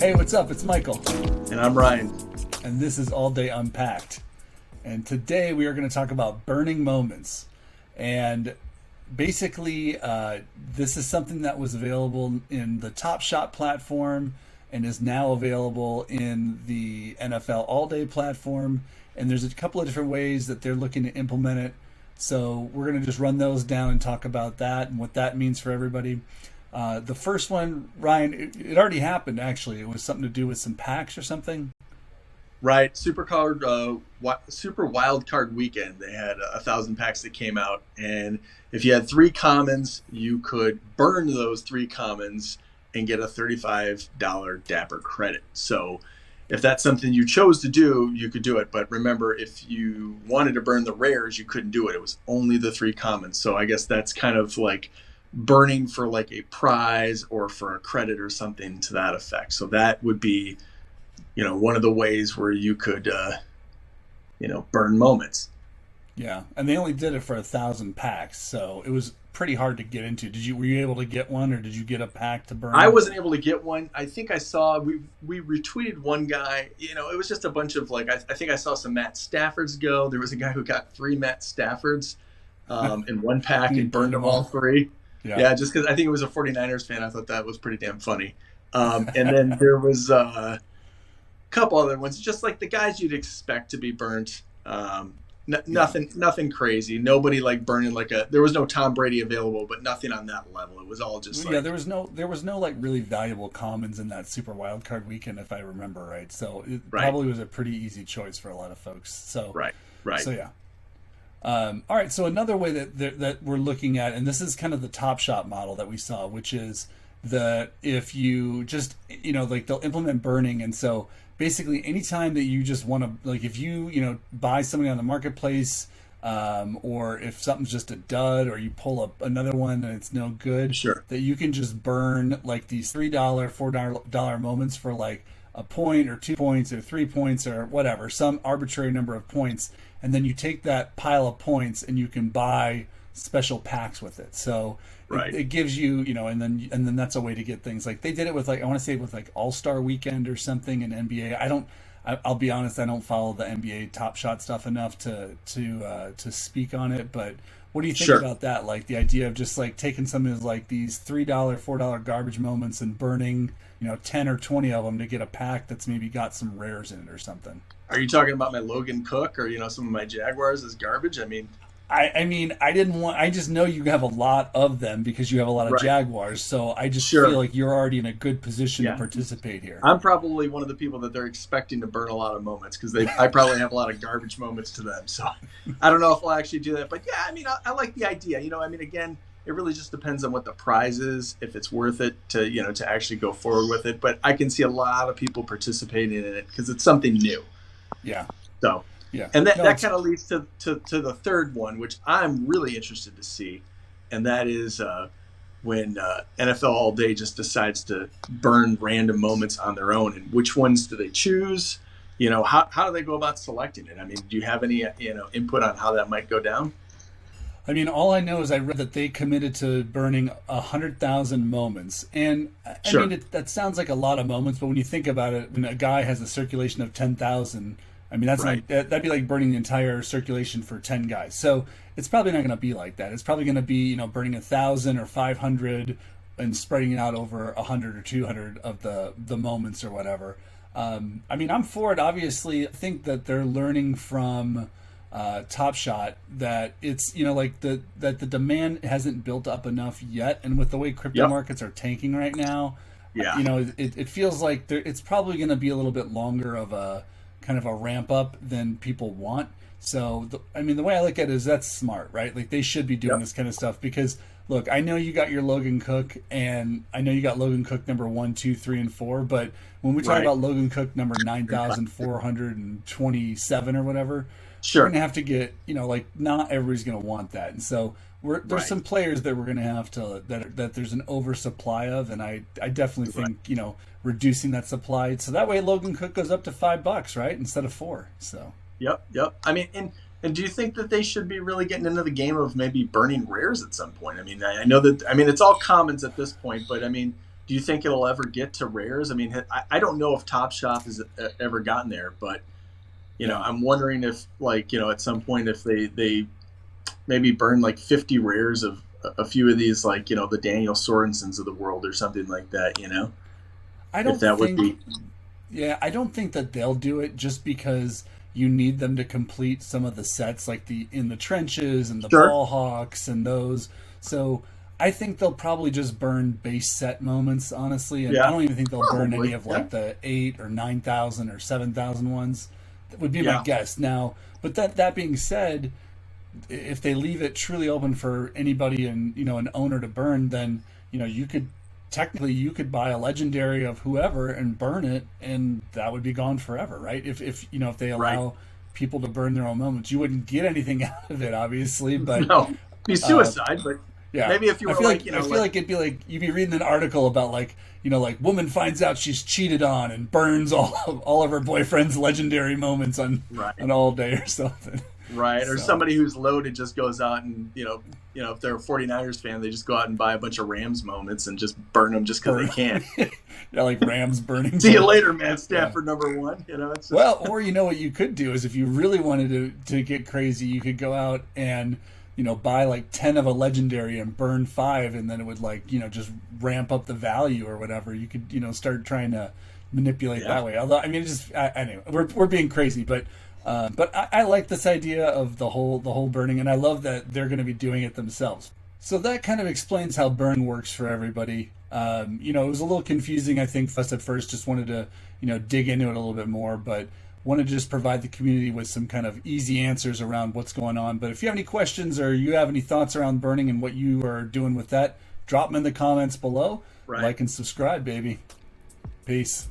Hey, what's up? It's Michael, And I'm Ryan. and this is All Day Unpacked. And today we are going to talk about burning moments. And basically, this is something that was available in the Top Shot platform and is now available in the NFL All Day platform. And there's a couple of different ways that they're looking to implement it. So we're going to just run those down and talk about that and what that means for everybody. The first one, Ryan, it already happened, actually. It was something to do with some packs or something. Right, Super Wild Card Weekend. They had 1,000 packs that came out, and if you had 3 commons, you could burn those 3 commons and get a $35 Dapper credit. So if that's something you chose to do, you could do it. But remember, if you wanted to burn the rares, you couldn't do it. It was only the 3 commons. So I guess that's kind of like burning for like a prize or for a credit or something to that effect. So that would be, one of the ways where you could, burn moments. Yeah, and they only did it for 1,000 packs, so it was pretty hard to get into. Were you able to get one, or did you get a pack to burn? I wasn't able to get one. I think I saw we retweeted one guy. It was just a bunch of I think I saw some Matt Staffords go. There was a guy who got 3 Matt Staffords in one pack and burned them all 3. Yeah, just because I think it was a 49ers fan. I thought that was pretty damn funny. And then there was a couple other ones, just like the guys you'd expect to be burnt. Nothing crazy. Nobody burning there was no Tom Brady available, but nothing on that level. It was all just there was no really valuable commons in that Super Wild Card Weekend, if I remember right. So it probably was a pretty easy choice for a lot of folks. So right. So yeah. All right. So another way that we're looking at, and this is kind of the Top Shot model that we saw, which is that if you just they'll implement burning, and so basically anytime that you just want to if you buy something on the marketplace, or if something's just a dud, or you pull up another one and it's no good, sure, that you can just burn these $3, $4 moments for a point or 2 points or 3 points or whatever, some arbitrary number of points. And then you take that pile of points and you can buy special packs with it. So it gives you, and then that's a way to get things. They did it with I want to say with All-Star Weekend or something in NBA. I'll be honest, I don't follow the NBA Top Shot stuff enough to speak on it. But what do you think about that? The idea of just taking some of these $3, $4 garbage moments and burning 10 or 20 of them to get a pack that's maybe got some rares in it or something. Are you talking about my Logan Cook or some of my Jaguars as garbage? I mean, I just know you have a lot of them because you have a lot of Jaguars. So I just feel like you're already in a good position to participate here. I'm probably one of the people that they're expecting to burn a lot of moments because I probably have a lot of garbage moments to them. So I don't know if I'll actually do that. But yeah, I like the idea. Again, it really just depends on what the prize is, if it's worth it to actually go forward with it. But I can see a lot of people participating in it because it's something new. Yeah. So. Yeah, and that kind of leads to the third one, which I'm really interested to see, and that is when NFL All Day just decides to burn random moments on their own, and which ones do they choose? How do they go about selecting it? I mean, do you have any input on how that might go down? I mean, all I know is I read that they committed to burning 100,000 moments, and I mean that sounds like a lot of moments, but when you think about it, when a guy has a circulation of 10,000. I mean, that's that'd be like burning the entire circulation for 10 guys. So it's probably not going to be like that. It's probably going to be, burning 1,000 or 500 and spreading it out over 100 or 200 of the moments or whatever. I mean, I'm for it. Obviously, I think that they're learning from Top Shot that it's, that the demand hasn't built up enough yet. And with the way crypto markets are tanking right now, it feels like it's probably going to be a little bit longer of a kind of a ramp up than people want. So, the way I look at it is that's smart, right? They should be doing this kind of stuff because, look, I know you got your Logan Cook, and I know you got Logan Cook number 1, 2, 3, and 4, but when we talk about Logan Cook number 9,427 or whatever, we're going to have to get, not everybody's going to want that. And so there's some players that we're going to have to, that there's an oversupply of, and I definitely think, reducing that supply. So that way Logan Cook goes up to $5, right? Instead of 4. So. Yep. I mean, and do you think that they should be really getting into the game of maybe burning rares at some point? I mean, I know that, it's all commons at this point, but I mean, do you think it'll ever get to rares? I mean, I don't know if Top Shop has ever gotten there, but Yeah. I'm wondering if, like, at some point, if they maybe burn like 50 rares of a few of these, like, the Daniel Sorensens of the world or something like that, I if don't that would think be. Yeah, I don't think that they'll do it just because you need them to complete some of the sets, like the In the Trenches and the Sure. Ball Hawks and those. So I think they'll probably just burn base set moments, honestly, and I Yeah, don't even think they'll burn any probably. of Yeah. like the 8 or 9,000 or 7,000 ones. That would be my Yeah. guess. Now, but that being said, if they leave it truly open for anybody and an owner to burn, then you could technically you could buy a legendary of whoever and burn it, and that would be gone forever, right? If they Right. allow people to burn their own moments, you wouldn't get anything out of it, obviously, but No, be uh, suicide, but yeah. maybe if you I were feel like, like I feel like it'd be like you'd be reading an article about like woman finds out she's cheated on and burns all of her boyfriend's legendary moments right. on all day or something. Right. Or So somebody who's loaded just goes out and, if they're a 49ers fan, they just go out and buy a bunch of Rams moments and just burn them just because they burn, can. yeah, like Rams burning. See you later, Matt Yeah. Stafford, number one. It's just. Well, or what you could do is if you really wanted to get crazy, you could go out and buy like 10 of a legendary and burn 5, and then it would just ramp up the value or whatever. You could start trying to manipulate Yeah. that way. Although I mean, anyway, we're being crazy, but I like this idea of the whole burning, and I love that they're going to be doing it themselves. So that kind of explains how burn works for everybody. It was a little confusing, I think, for us at first. Just wanted to, dig into it a little bit more, but wanted to just provide the community with some kind of easy answers around what's going on. But if you have any questions or you have any thoughts around burning and what you are doing with that, drop them in the comments below. Right. Like and subscribe, baby. Peace.